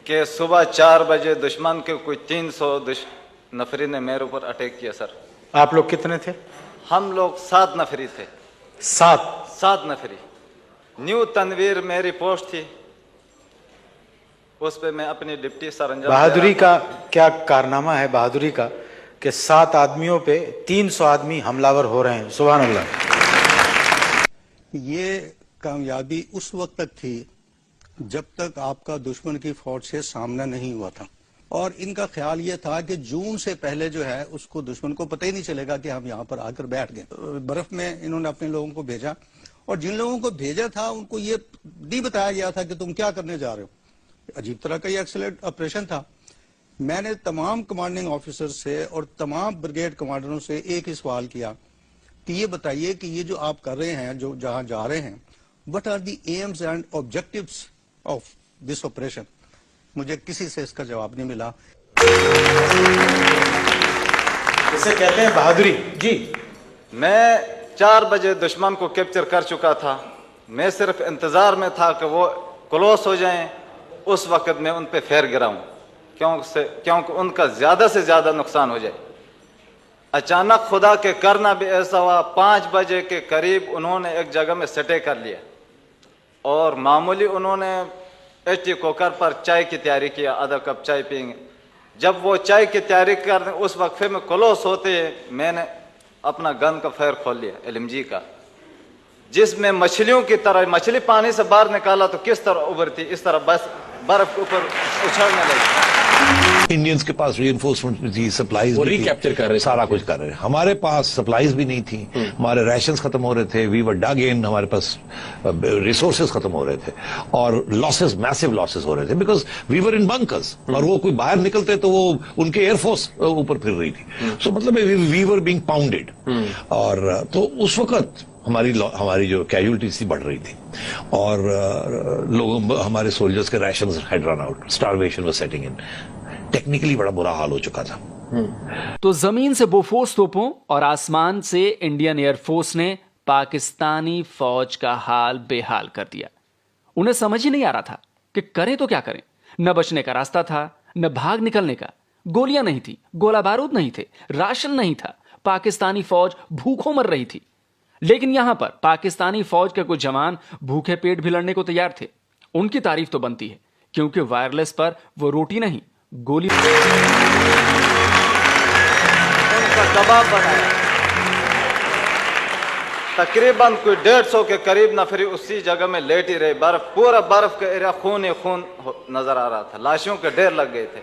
कि सुबह 4 बजे दुश्मन के कोई 300 नफरी ने मेरे ऊपर अटैक किया सर। आप लोग कितने थे? हम लोग 7 नफरी थे। 7 नफरी। न्यू तनवीर मेरी पोस्ट थी, उस पे मैं अपनी डिप्टी सरंजाम। बहादुरी का क्या कारनामा है बहादुरी का कि 7 आदमियों पे 300 आदमी हमलावर हो रहे हैं। सुभान अल्लाह। ये कामयाबी उस वक्त तक थी जब तक आपका दुश्मन की फौज से सामना नहीं हुआ था, और इनका ख्याल ये था कि जून से पहले जो है उसको दुश्मन को पता ही नहीं चलेगा कि हम यहाँ पर आकर बैठ गए। बर्फ में इन्होंने अपने लोगों को भेजा, और जिन लोगों को भेजा था उनको ये नहीं बताया गया था कि तुम क्या करने जा रहे हो। अजीब तरह का ये एक्सीलेंट ऑपरेशन था। मैंने तमाम कमांडिंग ऑफिसर से और तमाम ब्रिगेड कमांडरों से एक ही सवाल किया कि ये बताइए कि ये जो आप कर रहे हैं, जो जहां जा रहे हैं, what are the aims and objectives of this operation. मुझे किसी से इसका जवाब नहीं मिला। इसे कहते हैं बहादुरी जी। मैं 4 बजे दुश्मन को कैप्चर कर चुका था। मैं सिर्फ इंतजार में था कि वो क्लोज हो जाएं, उस वक्त मैं उन पे फेर गिराऊं, क्योंकि उनका ज्यादा से ज्यादा नुकसान हो जाए। अचानक खुदा के करना भी ऐसा हुआ, 5 बजे के करीब उन्होंने एक जगह में सटे कर लिया, और मामूली उन्होंने एचटी कुकर पर चाय की तैयारी किया, आधा कप चाय पियेंगे। जब वो चाय की तैयारी कर उस वक्फे में क्लोज होते मैंने अपना गन का फायर खोल लिया, एलएमजी का, जिसमें मछलियों की तरह मछली पानी से बाहर निकाला तो किस तरह उभरती, इस तरह बस बर्फ के ऊपर उछलने लगी। इंडियंस के पास रीइंफोर्समेंट थी, सप्लाईज वो रिकैप्चर कर रहे, सारा कुछ कर रहे। हमारे पास सप्लाईज भी नहीं थी, हमारे राशंस खत्म हो रहे थे, वी वर डग इन, हमारे पास रिसोर्सेज खत्म हो रहे थे, और लॉसेस, मैसिव लॉसेस हो रहे थे, because we were in bunkers, और वो कोई बाहर निकलते तो वो उनके एयरफोर्स ऊपर फिर रही थी। सो मतलब वी वर बीइंग पाउंडेड, और तो उस वक्त हमारी जो कैजुअलिटीज थी बढ़ रही थी, और लोगों, हमारे सोल्जर्स के rations had run out, starvation was setting in, technically बड़ा बुरा हाल हो चुका था। तो जमीन से बोफोर्स तोपों और आसमान से इंडियन एयरफोर्स ने पाकिस्तानी फौज का हाल बेहाल कर दिया। उन्हें समझ ही नहीं आ रहा था कि करें तो क्या करें। न बचने का रास्ता था, न भाग निकलने का। गोलियां नहीं थी, गोला बारूद नहीं थे, राशन नहीं था। पाकिस्तानी फौज भूखों मर रही थी। लेकिन यहां पर पाकिस्तानी फौज के कुछ जवान भूखे पेट भी लड़ने को तैयार थे। उनकी तारीफ तो बनती है, क्योंकि वायरलेस पर वो रोटी नहीं, गोली उनका दबाव बनाया। तकरीबन कोई 150 के करीब नफरी उसी जगह में लेट ही रहे। पूरा बर्फ का एरिया खून ही खून नजर आ रहा था, लाशों के ढेर लग गए थे।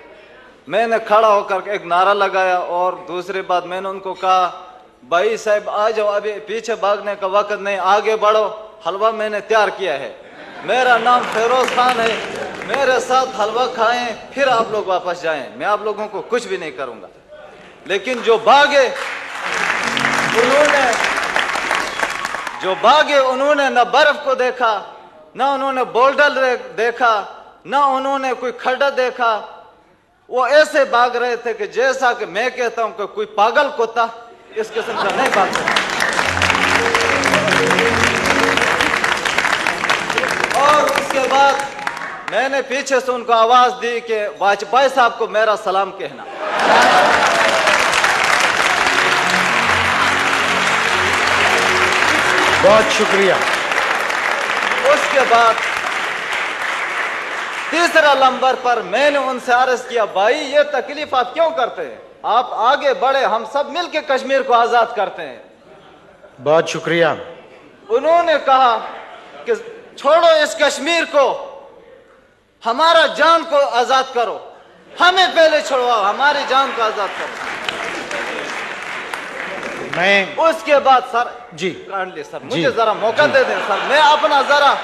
मैंने खड़ा होकर एक नारा लगाया, और दूसरी बात मैंने उनको कहा, भाई साहब आ जाओ, अभी पीछे भागने का वक्त नहीं, आगे बढ़ो। हलवा मैंने तैयार किया है, मेरा नाम फिरोज खान है, मेरे साथ हलवा खाएं, फिर आप लोग वापस जाएं, मैं आप लोगों को कुछ भी नहीं करूंगा। लेकिन जो भागे उन्होंने न बर्फ को देखा, न उन्होंने बोल्डर देखा, न उन्होंने कोई खड्डा देखा। वो ऐसे भाग रहे थे कि जैसा कि मैं कहता हूं कि कोई पागल कुत्ता इस किस्म का नहीं भागता। और उसके बाद मैंने पीछे से उनको आवाज दी कि वाजपेयी साहब को मेरा सलाम कहना। बहुत शुक्रिया। उसके बाद तीसरा नंबर पर मैंने उनसे अर्ज किया, भाई ये तकलीफ आप क्यों करते हैं, आप आगे बढ़े, हम सब मिलकर कश्मीर को आजाद करते हैं। बहुत शुक्रिया। उन्होंने कहा कि छोड़ो इस कश्मीर को, हमारा जान को आजाद करो, हमें पहले छोड़वाओ, हमारी जान को आजाद करो। मैं उसके बाद सर जी काइंडली सर मुझे जरा मौका दे दें सर, मैं अपना जरा,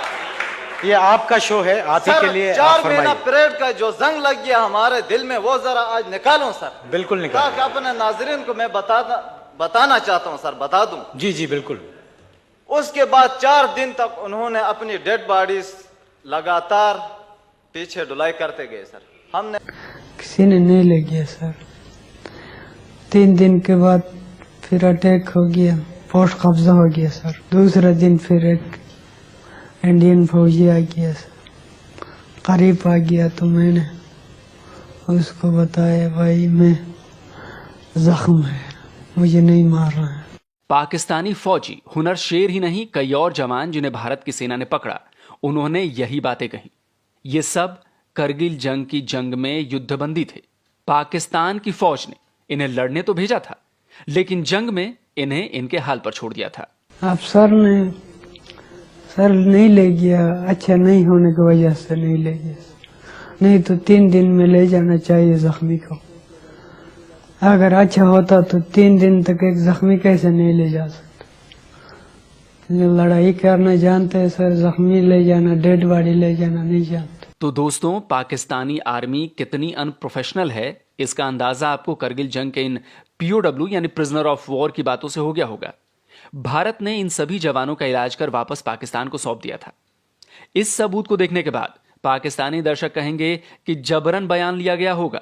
ये आपका शो है, आप ही के लिए 4 महीना परेड का जो जंग लग गया हमारे दिल में, वो जरा आज निकालूं सर। बिल्कुल निकाल। अपने नाजरीन को मैं बताना चाहता हूं सर, बता दूं। जी जी बिल्कुल। उसके बाद 4 दिन तक उन्होंने अपनी डेड बॉडीज लगातार पीछे ढुलाई करते गए सर। हमने किसी ने नहीं ले गया सर। 3 दिन के बाद फिर अटैक हो गया, पोस्ट कब्जा हो गया सर। दूसरा दिन फिर एक इंडियन फौजी आ गया सर, करीब आ गया तो मैंने उसको बताया भाई मैं जख्म है, मुझे नहीं मार रहा है। पाकिस्तानी फौजी हुनर शेर ही नहीं, कई और जवान जिन्हें भारत की सेना ने पकड़ा, उन्होंने यही बातें कही। ये सब करगिल जंग की जंग में युद्धबंदी थे। पाकिस्तान की फौज ने इन्हें लड़ने तो भेजा था, लेकिन जंग में इन्हें इनके हाल पर छोड़ दिया था। अब सर नहीं ले गया, अच्छा नहीं होने की वजह से नहीं ले गया, नहीं तो 3 दिन में ले जाना चाहिए जख्मी को। अगर अच्छा होता तो 3 दिन तक एक जख्मी कैसे नहीं ले जा सकता। लड़ाई करना जानते हैं सर, जख्मी ले जाना, डेड बॉडी ले जाना नहीं जानते। तो दोस्तों, पाकिस्तानी आर्मी कितनी अनप्रोफेशनल है, इसका अंदाजा आपको करगिल जंग के इन POW यानी प्रिजनर ऑफ वॉर की बातों से हो गया होगा। भारत ने इन सभी जवानों का इलाज कर वापस पाकिस्तान को सौंप दिया था। इस सबूत को देखने के बाद पाकिस्तानी दर्शक कहेंगे कि जबरन बयान लिया गया होगा,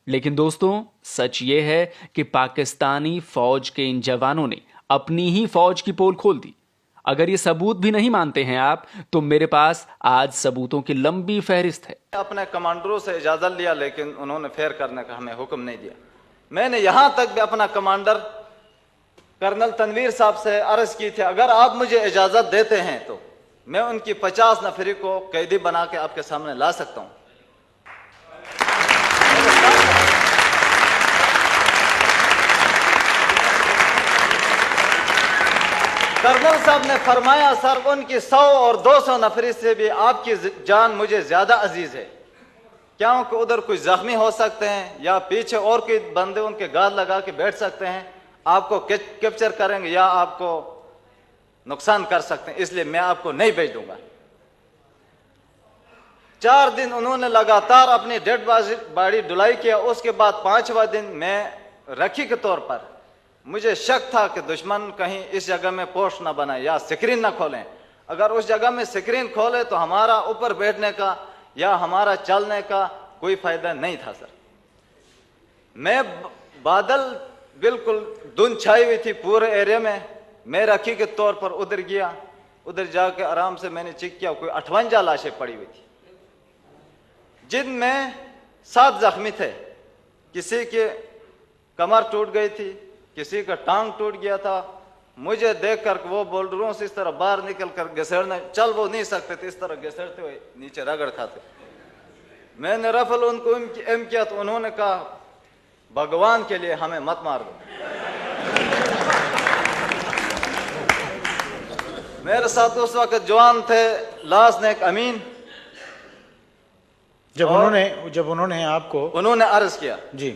लेकिन दोस्तों सच ये है कि पाकिस्तानी फौज के इन जवानों ने अपनी ही फौज की पोल खोल दी। अगर ये सबूत भी नहीं मानते हैं आप, तो मेरे पास आज सबूतों की लंबी फहरिस्त है। अपने कमांडरों से इजाजत लिया, लेकिन उन्होंने फेर करने का हमें हुक्म नहीं दिया। मैंने यहां तक भी अपना कमांडर कर्नल तनवीर साहब से अर्ज की थी, अगर आप मुझे इजाजत देते हैं तो मैं उनकी 50 नफरी को कैदी बना के आपके सामने ला सकता हूं। कर्नल साहब ने फरमाया, सर उनकी 100 और 200 नफरी से भी आपकी जान मुझे ज्यादा अजीज है, क्योंकि उधर कुछ जख्मी हो सकते हैं या पीछे और कोई बंदे उनके गाल लगा के बैठ सकते हैं, आपको कैप्चर करेंगे या आपको नुकसान कर सकते हैं, इसलिए मैं आपको नहीं भेज दूंगा। 4 दिन उन्होंने लगातार अपनी डेड बॉडी ढुलाई किया। उसके बाद 5वां दिन मैं रखी के तौर पर मुझे शक था कि दुश्मन कहीं इस जगह में पोस्ट ना बनाए या स्क्रीन ना खोलें। अगर उस जगह में स्क्रीन खोले तो हमारा ऊपर बैठने का या हमारा चलने का कोई फायदा नहीं था। सर मैं बादल बिल्कुल धुंध छाई हुई थी पूरे एरिया में, मैं रखी के तौर पर उधर गया। उधर जाके आराम से मैंने चेक किया, कोई 58 लाशें पड़ी हुई थी, जिनमें 7 जख्मी थे। किसी के कमर टूट गई थी, किसी का टांग टूट गया था। मुझे देखकर वो बोल्डरों से इस तरह बाहर निकल कर घसेड़ने, चल वो नहीं सकते थे, इस तरह घसेड़ते हुए नीचे रगड़ खाते। मैंने रफल उनको एम किया तो उन्होंने कहा, भगवान के लिए हमें मत मार दो। मेरे साथ उस वक्त जवान थे लासनेक अमीन। जब उन्होंने आपको उन्होंने अर्ज किया, जी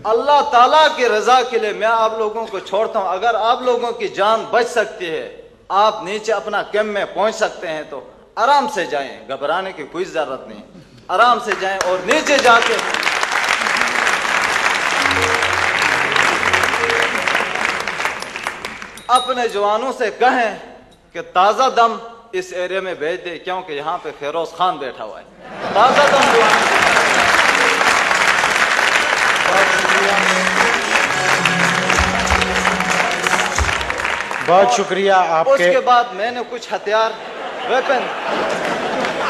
अल्लाह ताला की रजा के लिए मैं आप लोगों को छोड़ता हूं, अगर आप लोगों की जान बच सकती है, आप नीचे अपना कैंप में पहुंच सकते हैं तो आराम से जाएं, घबराने की कोई जरूरत नहीं, आराम से जाएं और नीचे जाके अपने जवानों से कहें कि ताजा दम इस एरिया में भेज दे, क्योंकि यहां पे फिरोज खान बैठा हुआ है। ताजा दम जवान। बहुत शुक्रिया आपके। उसके बाद मैंने कुछ हथियार, वेपन,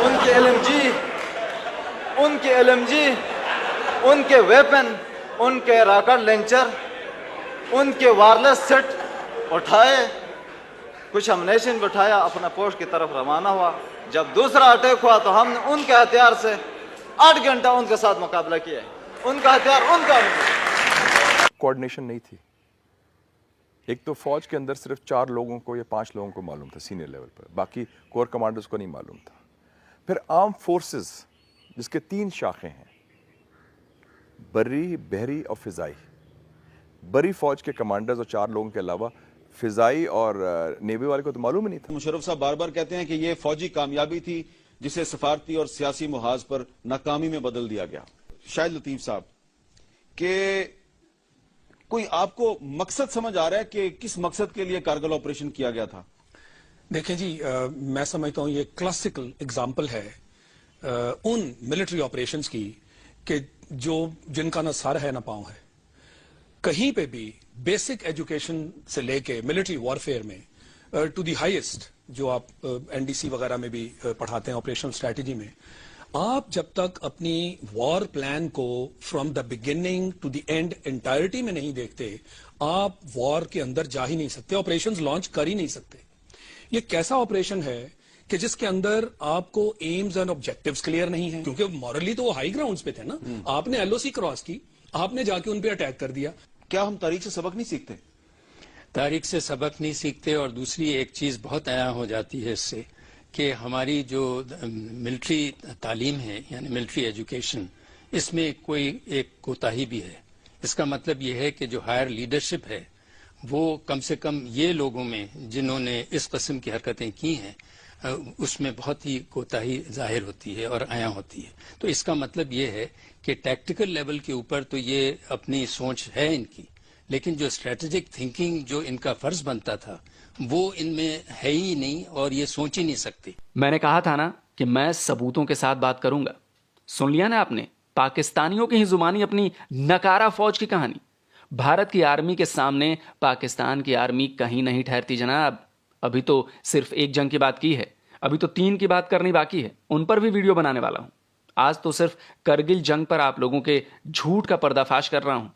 उनके LMG, उनके वेपन, उनके रॉकेट लॉन्चर, उनके वायरलेस सेट उठाए, कुछ अम्युनिशन उठाया, अपना पोस्ट की तरफ रवाना हुआ। जब दूसरा अटैक हुआ तो हमने उनके हथियार से 8 घंटा उनके साथ मुकाबला किया। उनका हथियार उनका कोऑर्डिनेशन नहीं थी। एक तो फौज के अंदर सिर्फ 4 लोगों को या 5 लोगों को मालूम था सीनियर लेवल पर, बाकी कोर कमांडर्स को नहीं मालूम था। फिर आर्म फोर्सेस जिसके 3 शाखें हैं, बर्री, बहरी और फिजाई। बरी फौज के कमांडर्स और 4 लोगों के अलावा फिजाई और नेवी वाले को तो मालूम ही नहीं था। मुशर्रफ साहब बार बार कहते हैं कि ये फौजी कामयाबी थी जिसे सफारती और सियासी मुहाज पर नाकामी में बदल दिया गया। शाहिद लतीफ साहब के कोई आपको मकसद समझ आ रहा है कि किस मकसद के लिए कारगिल ऑपरेशन किया गया था? देखिए जी, मैं समझता हूं ये क्लासिकल एग्जाम्पल है उन मिलिट्री ऑपरेशंस की कि जिनका ना सर है ना पांव है। कहीं पे भी बेसिक एजुकेशन से लेके मिलिट्री वॉरफेयर में टू द हाईएस्ट, जो आप NDC वगैरह में भी पढ़ाते हैं ऑपरेशनल स्ट्रैटेजी में, आप जब तक अपनी वॉर प्लान को from the beginning to the end entirety में नहीं देखते, आप वॉर के अंदर जा ही नहीं सकते, ऑपरेशंस लॉन्च कर ही नहीं सकते। ये कैसा ऑपरेशन है कि जिसके अंदर आपको एम्स एंड ऑब्जेक्टिव्स क्लियर नहीं है, क्योंकि मॉरली तो वो हाई ग्राउंड्स पे थे ना। आपने एलओसी क्रॉस की, आपने जाके उन पे अटैक कर दिया। क्या हम तारीख से सबक नहीं सीखते? तारीख से सबक नहीं सीखते, और दूसरी एक चीज बहुत आया हो जाती है इससे कि हमारी जो मिलिट्री तालीम है, यानी मिलिट्री एजुकेशन, इसमें कोई एक कोताही भी है। इसका मतलब यह है कि जो हायर लीडरशिप है वो कम से कम ये लोगों में जिन्होंने इस किस्म की हरकतें की हैं उसमें बहुत ही कोताही जाहिर होती है और आया होती है। तो इसका मतलब ये है कि टैक्टिकल लेवल के ऊपर तो ये अपनी सोच है इनकी, लेकिन जो स्ट्रेटेजिक थिंकिंग जो इनका फर्ज बनता था वो इनमें है ही नहीं, और ये सोच ही नहीं सकती। मैंने कहा था ना कि मैं सबूतों के साथ बात करूंगा। सुन लिया ना आपने, पाकिस्तानियों की ही जुबानी अपनी नकारा फौज की कहानी। भारत की आर्मी के सामने पाकिस्तान की आर्मी कहीं नहीं ठहरती जनाब। अभी तो सिर्फ एक जंग की बात की है, अभी तो 3 की बात करनी बाकी है, उन पर भी वीडियो बनाने वाला हूं। आज तो सिर्फ करगिल जंग पर आप लोगों के झूठ का पर्दाफाश कर रहा हूं।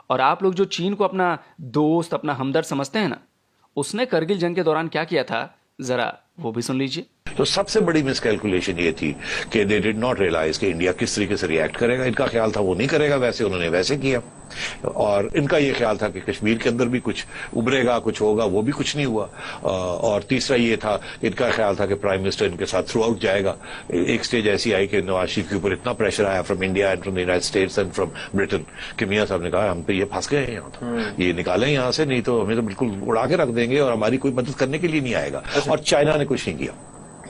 और आप लोग जो चीन को अपना दोस्त, अपना हमदर्द समझते हैं ना, उसने करगिल जंग के दौरान क्या किया था, जरा वो भी सुन लीजिए। तो सबसे बड़ी मिसकैलकुलेशन ये थी कि दे डिड नॉट रियलाइज कि इंडिया किस तरीके से रिएक्ट करेगा। इनका ख्याल था वो नहीं करेगा वैसे, उन्होंने वैसे किया। और इनका ये ख्याल था कि कश्मीर के अंदर भी कुछ उभरेगा, कुछ होगा, वो भी कुछ नहीं हुआ। और तीसरा ये था, इनका ख्याल था कि प्राइम मिनिस्टर इनके साथ थ्रू आउट जाएगा। एक स्टेज ऐसी आई कि नवाज शरीफ के ऊपर इतना प्रेशर आया from India and from the United states and from Britain कि मियां साहब ने कहा हम तो ये फंस गए हैं यहाँ, तो ये निकालें यहाँ से, नहीं तो हमें तो बिल्कुल उड़ा के रख देंगे और हमारी कोई मदद करने के लिए नहीं आएगा। और चाइना ने कुछ नहीं किया,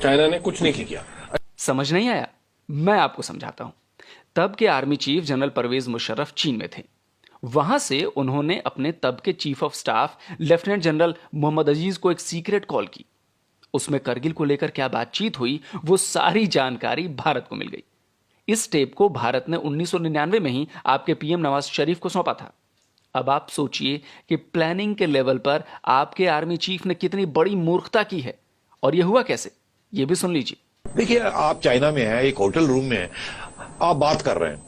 चाइना ने कुछ नहीं किया। समझ नहीं आया? मैं आपको समझाता हूं। तब के army chief general Pervez Musharraf चीन में थे। वहां से उन्होंने अपने तब के chief of staff lieutenant general Mohammad Aziz को एक सीक्रेट कॉल की। उसमें करगिल को लेकर क्या बातचीत हुई वो सारी जानकारी भारत को मिल गई। इस टेप को भारत ने 1999 में ही आपके पीएम नवाज शरीफ को सौंपा था। अब आप सोचिए कि प्लानिंग के लेवल पर आपके आर्मी चीफ ने कितनी बड़ी मूर्खता की है। और यह हुआ कैसे, ये भी सुन लीजिए। देखिए, आप चाइना में हैं, एक होटल रूम में हैं, आप बात कर रहे हैं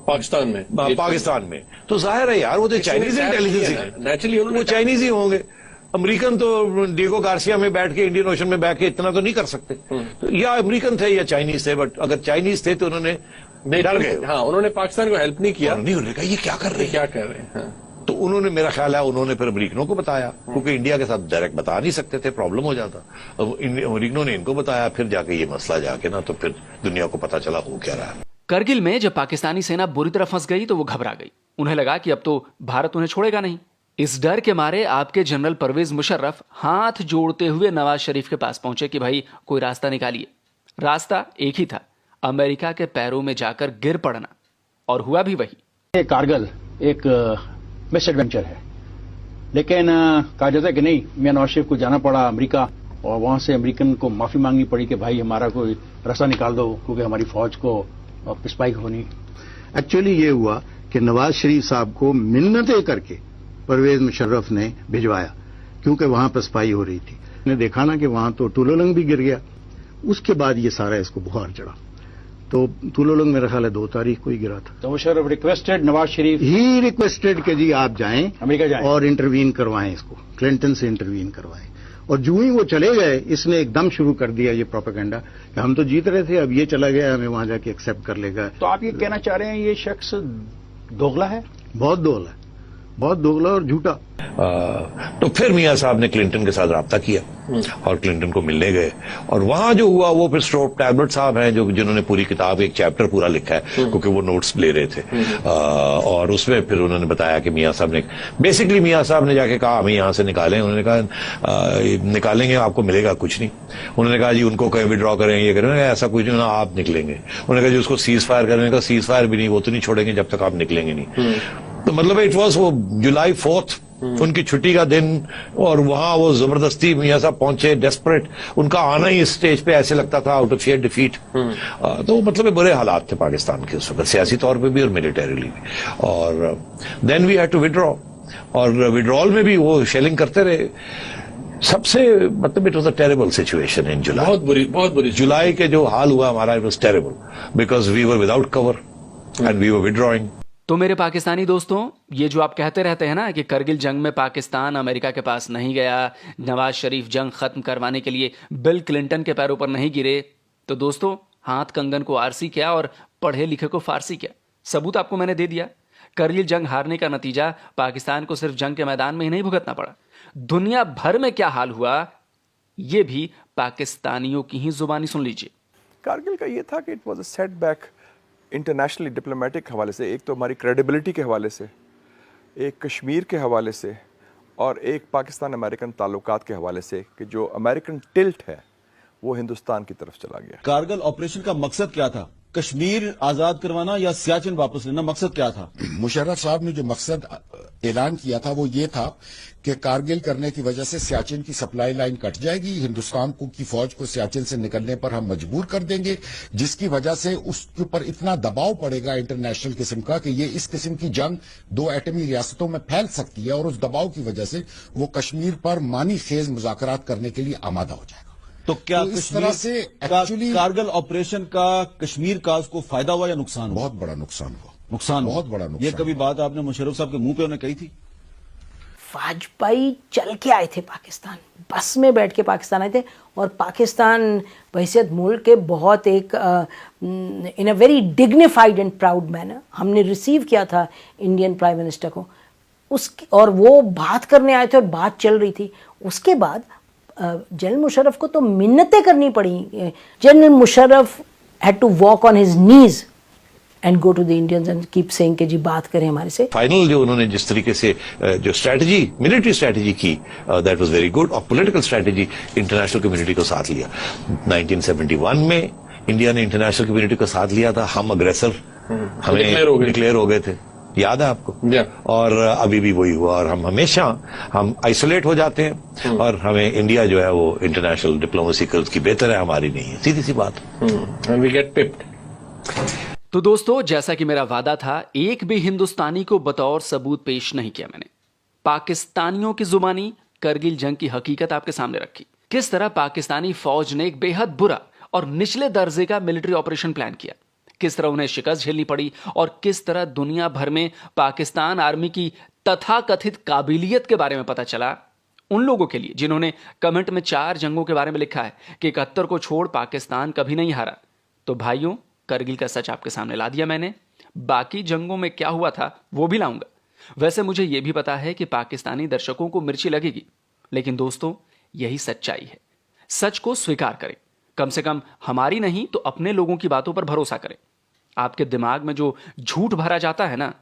पाकिस्तान में, तो जाहिर है यार वो तो चाइनीज इंटेलिजेंस ही है, नेचुरली वो चाइनीज ही होंगे। अमेरिकन तो डिएगो गार्सिया में बैठ के इंडियन ओशन में बैठ के इतना तो नहीं कर सकते। तो या अमेरिकन थे या चाइनीज थे, बट अगर चाइनीज थे तो उन्होंने डर गए। हाँ, उन्होंने पाकिस्तान को हेल्प नहीं किया, नहीं, उन्होंने कहा ये क्या कर रहे हैं। तो उन्होंने, मेरा ख्याल है उन्होंने फिर अमेरिकनों को बताया, क्योंकि इंडिया के साथ डायरेक्ट बता नहीं सकते थे, प्रॉब्लम हो जाता। अब अमेरिकनों ने इनको बताया, फिर जाके ये मसला जाके ना तो फिर दुनिया को पता चला हो क्या रहा है। करगिल में जब पाकिस्तानी सेना बुरी तरह फंस गई तो वो घबरा गई। उन्हें लगा कि अब तो भारत उन्हें छोड़ेगा नहीं। इस डर के मारे आपके जनरल परवेज मुशर्रफ हाथ जोड़ते हुए नवाज शरीफ के पास पहुंचे कि भाई कोई रास्ता निकालिए। रास्ता एक ही था, अमेरिका के पैरों में जाकर गिर पड़ना। और हुआ भी वही। कारगिल एक मिस एडवेंचर है, लेकिन कहा जाता है कि नहीं, मियां नवाज शरीफ को जाना पड़ा अमेरिका, और वहां से अमेरिकन को माफी मांगनी पड़ी कि भाई हमारा कोई रास्ता निकाल दो, क्योंकि हमारी फौज को पिस्पाई होनी। एक्चुअली ये हुआ कि नवाज शरीफ साहब को मिन्नतें करके परवेज मुशर्रफ ने भिजवाया, क्योंकि वहां पर स्पाई हो रही थी। ने देखा ना कि वहां तो टुलोलंग भी गिर गया। उसके बाद ये सारा इसको बुखार चढ़ा, तो टुलोलंग मेरा ख्याल है 2 तारीख को ही गिरा था। तो Musharraf requested, Nawaz Sharif he requested कि जी आप जाएं अमेरिका जाएं और इंटरवीन करवाएं, इसको क्लिंटन से इंटरवीन करवाएं। और जो ही वो चले गए, इसने एकदम शुरू कर दिया ये प्रोपेगेंडा कि हम तो जीत रहे थे, अब ये चला गया, हमें वहां जाके एक्सेप्ट कर लेगा। तो आप ये कहना चाह रहे हैं ये शख्स दोगला है? बहुत दोगला है, बहुत दोगला और झूठा। तो फिर मियां साहब ने क्लिंटन के साथ राब्ता किया और क्लिंटन को मिलने गए। और वहां जो हुआ वो फिर स्ट्रोप टैबलेट साहब हैं जिन्होंने पूरी किताब, एक चैप्टर पूरा लिखा है, क्योंकि वो नोट्स ले रहे थे। और उसमें फिर उन्होंने बताया कि मियां साहब ने, बेसिकली मियां साहब ने जाके कहा हमें यहां से निकालें। उन्होंने कहा निकालेंगे, आपको मिलेगा कुछ नहीं। उन्होंने कहा जी उनको कहीं विड्रॉ करें, ये करें, ऐसा कुछ नहीं, आप निकलेंगे। उन्होंने कहा जी उसको सीज फायर करने का, सीज फायर भी नहीं, वो तो नहीं छोड़ेंगे जब तक आप निकलेंगे नहीं। तो मतलब इट वॉज वो जुलाई 4 उनकी छुट्टी का दिन, और वहां वो जबरदस्ती मियां साहब पहुंचे, डेस्परेट। उनका आना ही इस स्टेज पे ऐसे लगता था आउट ऑफ शेयर डिफीट। तो मतलब बुरे हालात थे पाकिस्तान के उस वक्त, सियासी तौर पे भी और मिलिटरीली भी। और then we had to withdraw, और विड्रॉल में भी वो शेलिंग करते रहे। सबसे मतलब it was a terrible situation in July. बहुत बुरी जुलाई के जो हाल हुआ हमारा, it was terrible because we were without cover and we were withdrawing. तो मेरे पाकिस्तानी दोस्तों, ये जो आप कहते रहते हैं ना कि करगिल जंग में पाकिस्तान अमेरिका के पास नहीं गया, नवाज शरीफ जंग खत्म करवाने के लिए बिल क्लिंटन के पैरों पर नहीं गिरे, तो दोस्तों हाथ कंगन को आरसी क्या और पढ़े लिखे को फारसी क्या। सबूत आपको मैंने दे दिया। करगिल जंग हारने का नतीजा पाकिस्तान को सिर्फ जंग के मैदान में ही नहीं भुगतना पड़ा, दुनिया भर में क्या हाल हुआ ये भी पाकिस्तानियों की ही जुबानी सुन लीजिए। कारगिल का ये था कि it was a setback internationally diplomatic हवाले से, एक तो हमारी क्रेडिबिलिटी के हवाले से, एक कश्मीर के हवाले से, और एक पाकिस्तान अमेरिकन ताल्लुकात के हवाले से कि जो अमेरिकन टिल्ट है वो हिंदुस्तान की तरफ चला गया। कारगिल ऑपरेशन का मकसद क्या था? कश्मीर आजाद करवाना या सियाचिन वापस लेना? मकसद क्या था? मुशर्रफ साहब ने जो मकसद ऐलान किया था वो ये था कि कारगिल करने की वजह से सियाचिन की सप्लाई लाइन कट जाएगी, हिंदुस्तान की फौज को सियाचिन से निकलने पर हम मजबूर कर देंगे, जिसकी वजह से उसके ऊपर इतना दबाव पड़ेगा इंटरनेशनल किस्म का कि ये इस किस्म की जंग 2 एटमी रियासतों में फैल सकती है और उस दबाव की वजह से वो कश्मीर पर मानी खेज मुज़ाकरात करने के लिए आमादा हो जाएगा। तो क्या तो इस कश्मीर तरह से एक्चुअली कारगिल ऑपरेशन का कश्मीर का उसको फायदा हुआ या नुकसान हुआ? बहुत बड़ा नुकसान हुआ। नुकसान बहुत बड़ा नुकसान। ये कभी बात आपने मुशर्रफ साहब के मुंह पे उन्हें कही थी? वाजपेयी चल के आए थे पाकिस्तान, बस में बैठ के पाकिस्तान आए थे, और पाकिस्तान बहैसियत मुल्क के बहुत एक in a very dignified and proud manner हमने रिसीव किया था इंडियन प्राइम मिनिस्टर को और वो बात करने आए थे और बात चल रही थी। उसके बाद जनरल मुशर्रफ को तो मिन्नतें करनी पड़ी। General Musharraf had to walk on his knees and go to the Indians and keep saying कि जी बात करें हमारे से। फाइनल जो उन्होंने जिस तरीके से जो स्ट्रैटेजी, मिलिट्री स्ट्रैटेजी की, दैट वाज वेरी गुड, और पॉलिटिकल स्ट्रैटेजी इंटरनेशनल कम्युनिटी को साथ लिया। 1971 में इंडिया ने इंटरनेशनल कम्युनिटी को साथ लिया था, हम अग्रेसर हमें डिक्लेयर हो गए थे, याद है आपको? और अभी भी वही हुआ, और हम हमेशा आइसोलेट हो जाते हैं और हमें इंडिया जो है वो इंटरनेशनल डिप्लोमेसी की उसकी बेहतर है, हमारी नहीं है, सीधी सी बात। We get pipped. तो दोस्तों, जैसा कि मेरा वादा था, एक भी हिंदुस्तानी को बतौर सबूत पेश नहीं किया मैंने। पाकिस्तानियों की जुबानी करगिल जंग की हकीकत आपके सामने रखी। किस तरह पाकिस्तानी फौज ने एक बेहद बुरा और निचले दर्जे का मिलिट्री ऑपरेशन प्लान किया, किस तरह उन्हें शिकस्त झेलनी पड़ी, और किस तरह दुनिया भर में पाकिस्तान आर्मी की तथाकथित काबिलियत के बारे में पता चला उन लोगों के लिए जिन्होंने कमेंट में 4 जंगों के बारे में लिखा है कि 71 को छोड़ पाकिस्तान कभी नहीं हारा। तो भाइयों, करगिल का सच आपके सामने ला दिया मैंने। बाकी जंगों में क्या हुआ था वो भी लाऊंगा। वैसे मुझे यह भी पता है कि पाकिस्तानी दर्शकों को मिर्ची लगेगी, लेकिन दोस्तों यही सच्चाई है। सच को स्वीकार करें, कम से कम हमारी नहीं तो अपने लोगों की बातों पर भरोसा करें। आपके दिमाग में जो झूठ भरा जाता है ना,